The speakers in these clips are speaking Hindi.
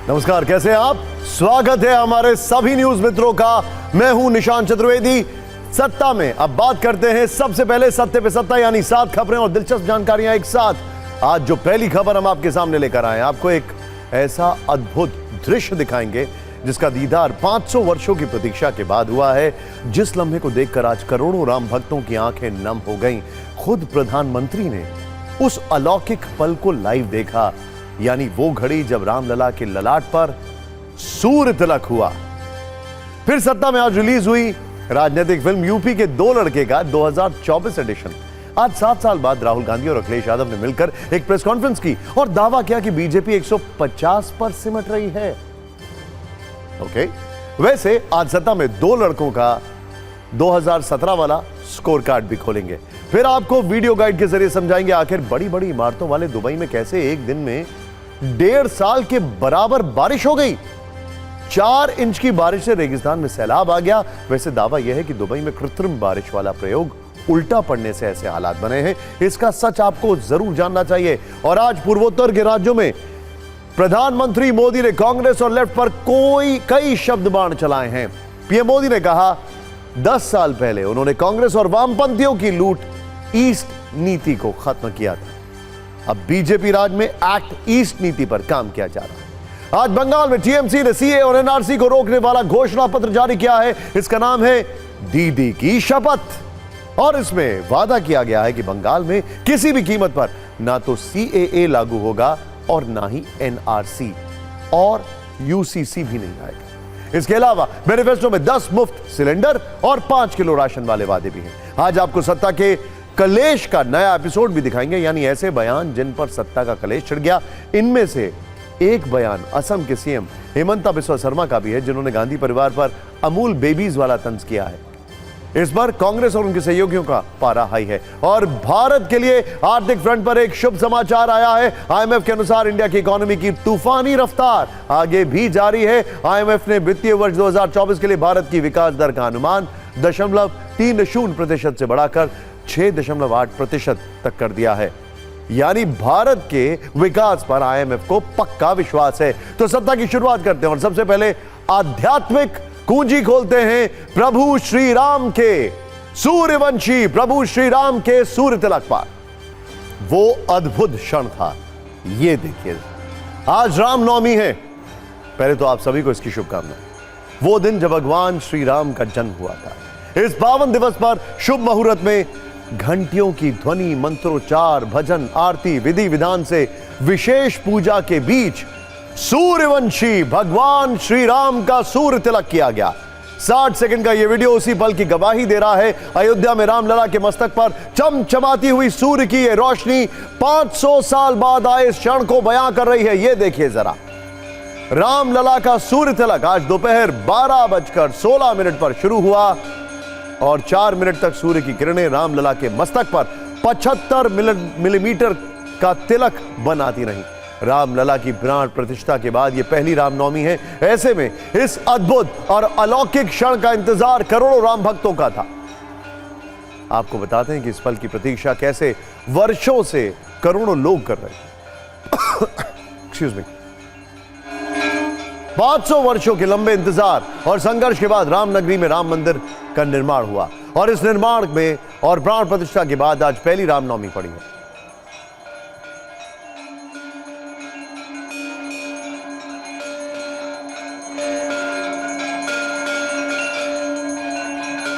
नमस्कार, कैसे हैं आप? स्वागत है हमारे सभी न्यूज मित्रों का। मैं हूं निशांत चतुर्वेदी। सत्ता में अब बात करते हैं सबसे पहले सत्ते पे सत्ता, यानी 7 खबरें और दिलचस्प जानकारियां एक साथ। आज जो पहली खबर हम आपके सामने लेकर आए हैं, आपको एक ऐसा अद्भुत दृश्य दिखाएंगे जिसका दीदार 500 वर्षों की प्रतीक्षा के बाद हुआ है। जिस लम्हे को देखकर आज करोड़ों राम भक्तों की आंखें नम हो गईं। खुद प्रधानमंत्री ने उस अलौकिक पल को लाइव देखा, यानी वो घड़ी जब रामलला के ललाट पर सूर्य तिलक हुआ। फिर सत्ता में आज रिलीज हुई राजनीतिक फिल्म यूपी के 2 लड़के का 2024 एडिशन। आज 7 साल बाद राहुल गांधी और अखिलेश यादव ने मिलकर एक प्रेस कॉन्फ्रेंस की और दावा किया कि बीजेपी 150 पर सिमट रही है। ओके, वैसे आज सत्ता में 2 लड़कों का 2017 वाला स्कोर कार्ड भी खोलेंगे। फिर आपको वीडियो गाइड के जरिए समझाएंगे आखिर बड़ी बड़ी इमारतों वाले दुबई में कैसे एक दिन में 1.5 साल के बराबर बारिश हो गई। 4 इंच की बारिश से रेगिस्तान में सैलाब आ गया। वैसे दावा यह है कि दुबई में कृत्रिम बारिश वाला प्रयोग उल्टा पड़ने से ऐसे हालात बने हैं। इसका सच आपको जरूर जानना चाहिए। और आज पूर्वोत्तर के राज्यों में प्रधानमंत्री मोदी ने कांग्रेस और लेफ्ट पर कई शब्द बाण चलाए हैं। पीएम मोदी ने कहा 10 साल पहले उन्होंने कांग्रेस और वामपंथियों की लूट ईस्ट नीति को खत्म किया था। अब बीजेपी राज में एक्ट ईस्ट नीति पर काम किया जा रहा है। आज बंगाल में टीएमसी ने सीए और एनआरसी को रोकने वाला घोषणा पत्र जारी किया है। इसका नाम है दीदी की शपथ। और इसमें वादा किया गया है कि बंगाल में किसी भी कीमत पर ना तो सीएए लागू होगा और ना ही एनआरसी और यूसीसी भी नहीं आएगा। इसके अलावा मैनिफेस्टो में 10 मुफ्त सिलेंडर और 5 किलो राशन वाले वादे भी हैं। आज आपको सत्ता के कलेश का नया एपिसोड भी दिखाएंगे, यानी ऐसे बयान जिन पर सत्ता का कलेश छिड़ गया। इनमें से एक बयान असम के सीएम हेमंता बिस्वा शर्मा का भी है, जिन्होंने गांधी परिवार पर अमूल बेबीज वाला तंज किया है। इस पर कांग्रेस और उनके सहयोगियों का पारा हाई है। और भारत के लिए आर्थिक फ्रंट पर एक शुभ समाचार आया है। आईएमएफ के अनुसार इंडिया की इकोनॉमी की तूफानी रफ्तार आगे भी जारी है। आईएमएफ ने वित्तीय वर्ष 2024 के लिए भारत की विकास दर का अनुमान 0.30% से बढ़ाकर 6.8% तक कर दिया है। यानी भारत के विकास पर आईएमएफ को पक्का विश्वास है। तो सत्ता की शुरुआत करते हैं और सबसे पहले आध्यात्मिक कुंजी खोलते हैं प्रभु श्री राम के सूर्यवंशी प्रभु श्री राम के सूर्य तिलक पर। वो अद्भुत क्षण था, ये देखिए। आज रामनवमी है। पहले तो आप सभी को इसकी शुभकामनाएं। वो दिन जब भगवान श्री राम का जन्म हुआ था। इस पावन दिवस पर शुभ मुहूर्त में घंटियों की ध्वनि, मंत्रोच्चार, भजन, आरती, विधि विधान से विशेष पूजा के बीच सूर्यवंशी भगवान श्री राम का सूर्य तिलक किया गया। 60 सेकंड का यह वीडियो उसी पल की गवाही दे रहा है। अयोध्या में रामलला के मस्तक पर चमचमाती हुई सूर्य की यह रोशनी 500 साल बाद आए इस क्षण को बयां कर रही है। यह देखिए जरा, रामलला का सूर्य तिलक आज दोपहर 12:16 पर शुरू हुआ और 4 मिनट तक सूर्य की किरणें रामलला के मस्तक पर 75 मिलीमीटर का तिलक बनाती रही। रामलला की प्राण प्रतिष्ठा के बाद यह पहली रामनवमी है। ऐसे में इस अद्भुत और अलौकिक क्षण का इंतजार करोड़ों राम भक्तों का था। आपको बताते हैं कि इस पल की प्रतीक्षा कैसे वर्षों से करोड़ों लोग कर रहे हैं। Excuse me. 500 वर्षों के लंबे इंतजार और संघर्ष के बाद रामनगरी में राम मंदिर का निर्माण हुआ और इस निर्माण में और प्राण प्रतिष्ठा के बाद आज पहली रामनवमी पड़ी है।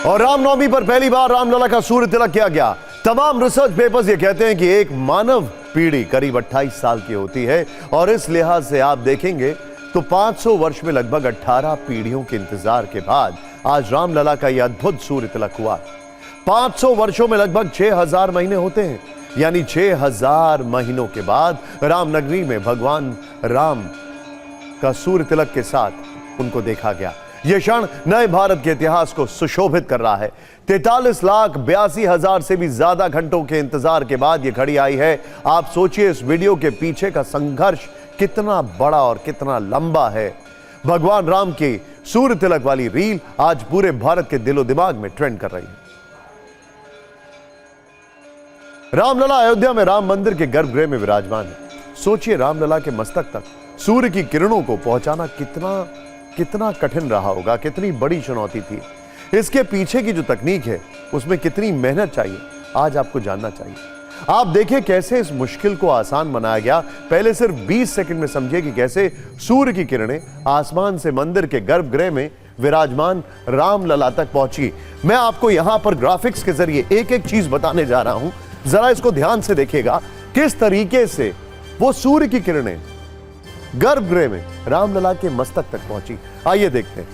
और रामनवमी पर पहली बार रामलला का सूर्य तिलक किया गया। तमाम रिसर्च पेपर्स ये कहते हैं कि एक मानव पीढ़ी करीब 28 साल की होती है और इस लिहाज से आप देखेंगे तो 500 वर्ष में लगभग 18 पीढ़ियों के इंतजार के बाद आज रामलला का यह अद्भुत सूर्य तिलक हुआ। 500 वर्षों में लगभग 6000 महीने होते हैं, यानी 6000 महीनों के बाद रामनगरी में भगवान राम का सूर्य तिलक के साथ उनको देखा गया। यह क्षण नए भारत के इतिहास को सुशोभित कर रहा है। 43,82,000 से भी ज्यादा घंटों के इंतजार के बाद यह घड़ी आई है। आप सोचिए इस वीडियो के पीछे का संघर्ष कितना बड़ा और कितना लंबा है। भगवान राम की सूर्य तिलक वाली रील आज पूरे भारत के दिलो दिमाग में ट्रेंड कर रही है। रामलला अयोध्या में राम मंदिर के गर्भगृह में विराजमान है। सोचिए रामलला के मस्तक तक सूर्य की किरणों को पहुंचाना कितना कठिन रहा होगा, कितनी बड़ी चुनौती थी। इसके पीछे की जो तकनीक है उसमें कितनी मेहनत चाहिए, आज आपको जानना चाहिए। आप देखिए कैसे इस मुश्किल को आसान बनाया गया। पहले सिर्फ 20 सेकंड में समझिए कि कैसे सूर्य की किरणें आसमान से मंदिर के गर्भगृह में विराजमान रामलला तक पहुंची। मैं आपको यहां पर ग्राफिक्स के जरिए एक एक चीज बताने जा रहा हूं, जरा इसको ध्यान से देखिएगा किस तरीके से वो सूर्य की किरणें गर्भगृह में रामलला के मस्तक तक पहुंची। आइए देखते हैं।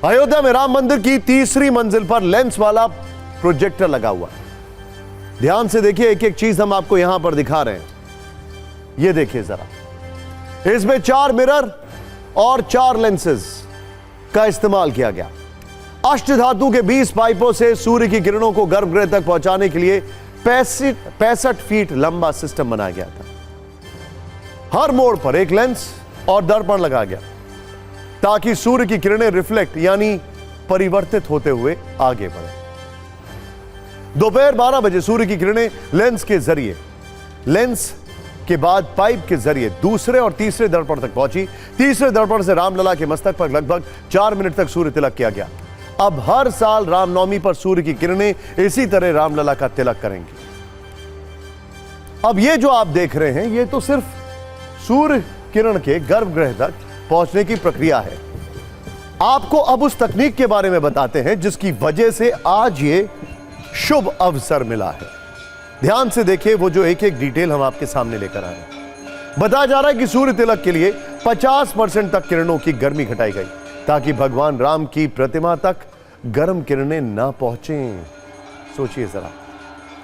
अयोध्या में राम मंदिर की तीसरी मंजिल पर लेंस वाला प्रोजेक्टर लगा हुआ है। ध्यान से देखिए, एक एक चीज हम आपको यहां पर दिखा रहे हैं। ये देखिए जरा, इसमें 4 मिरर और 4 लेंसेज का इस्तेमाल किया गया। अष्टधातु के 20 पाइपों से सूर्य की किरणों को गर्भगृह तक पहुंचाने के लिए 65 फीट लंबा सिस्टम बनाया गया था। हर मोड़ पर एक लेंस और दर्पण लगा गया ताकि सूर्य की किरणें रिफ्लेक्ट यानी परिवर्तित होते हुए आगे बढ़े। दोपहर 12 बजे सूर्य की किरणें लेंस के बाद पाइप के जरिए दूसरे और तीसरे दर्पण तक पहुंची। तीसरे दर्पण से रामलला के मस्तक पर लगभग 4 मिनट तक सूर्य तिलक किया गया। अब हर साल रामनवमी पर सूर्य की किरणें इसी तरह रामलला का तिलक करेंगी। अब ये जो आप देख रहे हैं, ये तो सिर्फ सूर्य किरण के गर्भगृह तक पहुंचने की प्रक्रिया है। आपको अब उस तकनीक के बारे में बताते हैं जिसकी वजह से आज ये शुभ अवसर मिला है। ध्यान से देखिए, वो जो एक एक डिटेल हम आपके सामने लेकर आए हैं। बताया जा रहा है कि सूर्य तिलक के लिए 50% तक किरणों की गर्मी घटाई गई ताकि भगवान राम की प्रतिमा तक गर्म किरणें ना पहुंचें। सोचिए जरा,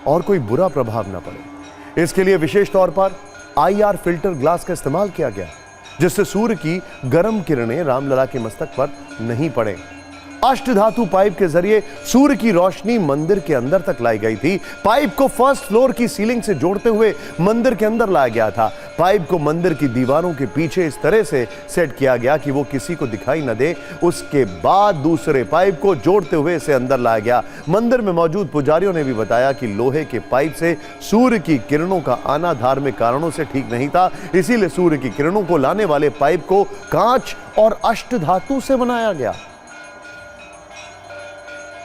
और कोई बुरा प्रभाव ना पड़े। इसके लिए विशेष तौर पर IR फिल्टर ग्लास का इस्तेमाल किया गया जिससे सूर्य की गर्म किरणें रामलला के मस्तक पर नहीं पड़े। अष्टधातु पाइप के जरिए सूर्य की रोशनी मंदिर के अंदर तक लाई गई थी। पाइप को फर्स्ट फ्लोर की सीलिंग से जोड़ते हुए मंदिर के अंदर लाया गया था। पाइप को मंदिर की दीवारों के पीछे इस तरह से सेट किया गया कि वो किसी को दिखाई न दे। उसके बाद दूसरे पाइप को जोड़ते हुए इसे अंदर लाया गया। मंदिर में मौजूद पुजारियों ने भी बताया कि लोहे के पाइप से सूर्य की किरणों का आना धार्मिक कारणों से ठीक नहीं था, इसीलिए सूर्य की किरणों को लाने वाले पाइप को कांच और अष्टधातु से बनाया गया।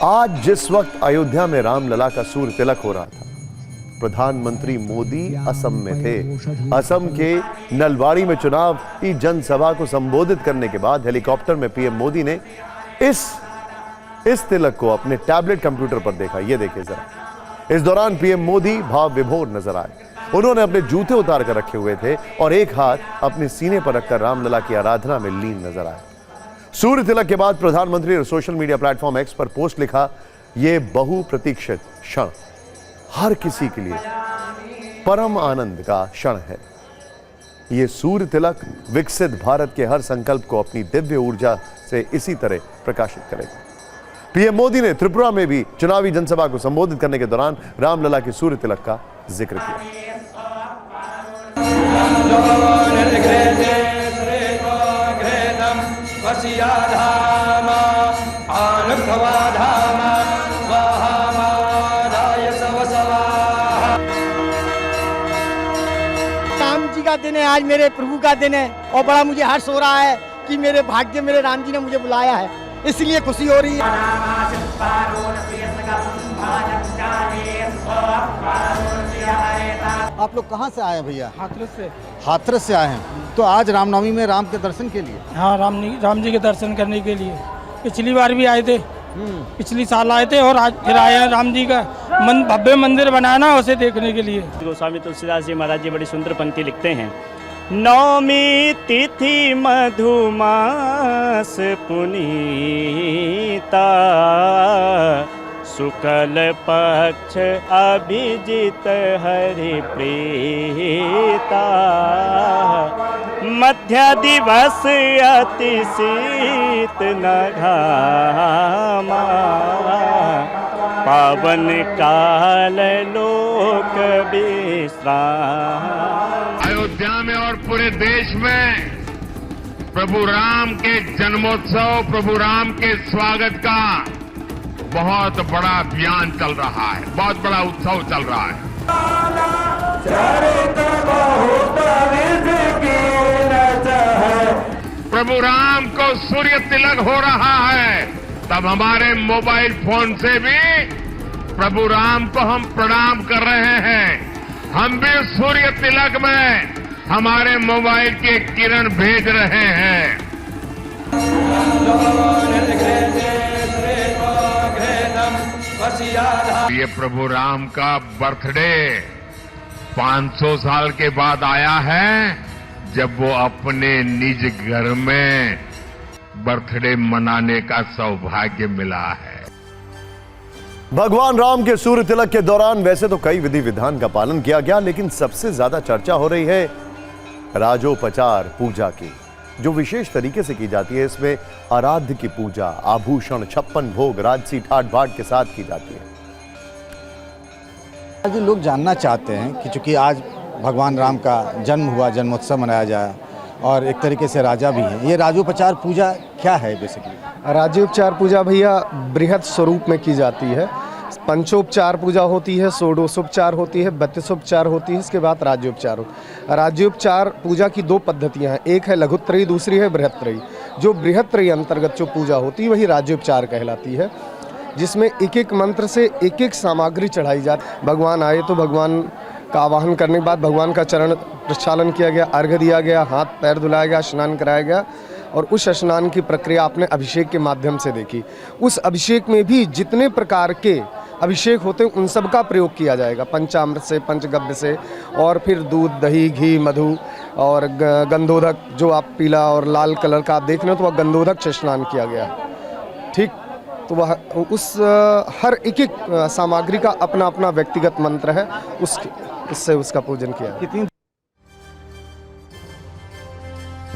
आज जिस वक्त अयोध्या में रामलला का सूर्य तिलक हो रहा था, प्रधानमंत्री मोदी असम में थे। असम के नलबाड़ी में चुनाव की जनसभा को संबोधित करने के बाद हेलीकॉप्टर में पीएम मोदी ने इस तिलक को अपने टैबलेट कंप्यूटर पर देखा। ये देखिए जरा। इस दौरान पीएम मोदी भाव विभोर नजर आए। उन्होंने अपने जूते उतार कर रखे हुए थे और एक हाथ अपने सीने पर रखकर रामलला की आराधना में लीन नजर आए। सूर्य तिलक के बाद प्रधानमंत्री ने सोशल मीडिया प्लेटफॉर्म एक्स पर पोस्ट लिखा, यह बहुप्रतीक्षित क्षण हर किसी के लिए परम आनंद का क्षण है। यह सूर्य तिलक विकसित भारत के हर संकल्प को अपनी दिव्य ऊर्जा से इसी तरह प्रकाशित करेगा। पीएम मोदी ने त्रिपुरा में भी चुनावी जनसभा को संबोधित करने के दौरान रामलला के सूर्य तिलक का जिक्र किया। राम जी का दिन है, आज मेरे प्रभु का दिन है और बड़ा मुझे हर्ष हो रहा है कि मेरे भाग्य मेरे राम जी ने मुझे बुलाया है, इसलिए खुशी हो रही है। आप लोग कहाँ से आए हैं भैया? हाथरस से। हाथरस से आए हैं, तो आज रामनवमी में राम के दर्शन के लिए? हाँ, राम जी के दर्शन करने के लिए। पिछली बार भी आए थे, पिछली साल आए थे और आज फिर आए हैं। राम जी का भव्य मंदिर बनाना, उसे देखने के लिए। गोस्वामी तुलसीदास जी महाराज जी बड़ी सुंदर पंक्ति लिखते हैं, नौमी तिथि मधुमास पुनीता, शुक्ल पक्ष अभिजित हरि प्रीता, मध्य दिवस अति शीत न घामा, पावन काल लोक विश्राम। अयोध्या में और पूरे देश में प्रभु राम के जन्मोत्सव, प्रभु राम के स्वागत का बहुत बड़ा अभियान चल रहा है, बहुत बड़ा उत्सव चल रहा है। प्रभु राम को सूर्य तिलक हो रहा है, तब हमारे मोबाइल फोन से भी प्रभु राम को हम प्रणाम कर रहे हैं। हम भी सूर्य तिलक में हमारे मोबाइल की एक किरण भेज रहे हैं। ये प्रभु राम का बर्थडे 500 साल के बाद आया है, जब वो अपने निज घर में बर्थडे मनाने का सौभाग्य मिला है। भगवान राम के सूर्य तिलक के दौरान वैसे तो कई विधि विधान का पालन किया गया, लेकिन सबसे ज्यादा चर्चा हो रही है राजोपचार पूजा की, जो विशेष तरीके से की जाती है। इसमें आराध्य की पूजा आभूषण 56 भोग राजसी ठाट बाट के साथ की जाती है। आज लोग जानना चाहते हैं कि चूंकि आज भगवान राम का जन्म हुआ, जन्मोत्सव मनाया जाए और एक तरीके से राजा भी हैं, ये राजोपचार पूजा क्या है बेसिकली? राजोपचार पूजा भैया बृहद स्वरूप में की जाती है। पंचोपचार पूजा होती है, षोडशोपचार होती है, 32उपचार होती है, इसके बाद राज्योपचार हो। राज्योपचार पूजा की दो पद्धतियां हैं, एक है लघुत्रयी, दूसरी है बृहत्त्रयी। जो बृहत्त्रयी अंतर्गत जो पूजा होती है वही राज्योपचार कहलाती है, जिसमें एक एक मंत्र से एक एक सामग्री चढ़ाई जाती। भगवान आए तो भगवान का आवाहन करने के बाद भगवान का चरण प्रक्षालन किया गया, अर्घ्य दिया गया, हाथ पैर धुलाया गया, स्नान कराया गया और उस स्नान की प्रक्रिया आपने अभिषेक के माध्यम से देखी। उस अभिषेक में भी जितने प्रकार के अभिषेक होते हैं उन सब का प्रयोग किया जाएगा, पंचामृत से, पंचगव्य से, और फिर दूध, दही, घी, मधु और गंधोदक, जो आप पीला और लाल कलर का आप देख रहे हो तो वह गंधोदक से स्नान किया गया। ठीक, तो वह उस हर एक एक सामग्री का अपना अपना व्यक्तिगत मंत्र है, उससे उसका पूजन किया। कितनी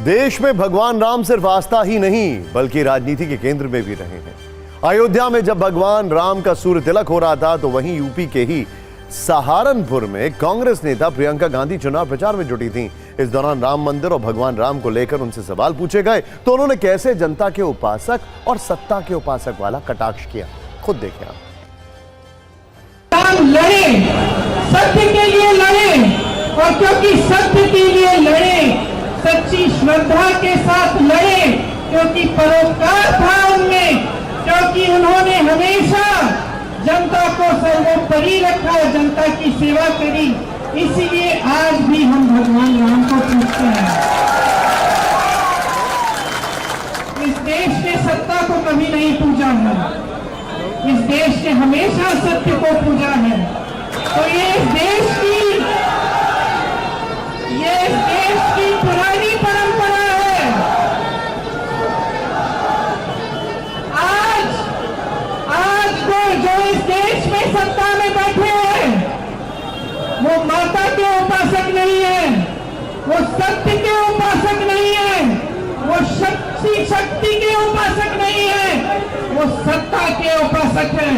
देश में भगवान राम सिर्फ आस्था ही नहीं बल्कि राजनीति के केंद्र में भी रहे हैं। अयोध्या में जब भगवान राम का सूर्य तिलक हो रहा था तो वहीं यूपी के ही सहारनपुर में कांग्रेस नेता प्रियंका गांधी चुनाव प्रचार में जुटी थीं। इस दौरान राम मंदिर और भगवान राम को लेकर उनसे सवाल पूछे गए तो उन्होंने कैसे जनता के उपासक और सत्ता के उपासक वाला कटाक्ष किया, खुद देखें आप। राम लड़े, सत्य के लिए लड़े, और क्योंकि सत्य के लिए लड़े, सच्ची श्रद्धा के साथ लड़े, क्योंकि परोपकार था उनमें, क्योंकि उन्होंने हमेशा जनता को सर्वोपरि रखा, जनता की सेवा करी, इसीलिए आज भी हम भगवान राम को पूजते हैं। इस देश ने सत्ता को कभी नहीं पूजा है, इस देश ने हमेशा सत्य को पूजा है। तो ये इस देश की पुरानी परंपरा है। आज को जो इस देश में सत्ता में बैठे हैं वो माता के उपासक नहीं है, वो सत्य के उपासक नहीं है, वो शक्ति के उपासक नहीं है, वो सत्ता के उपासक है।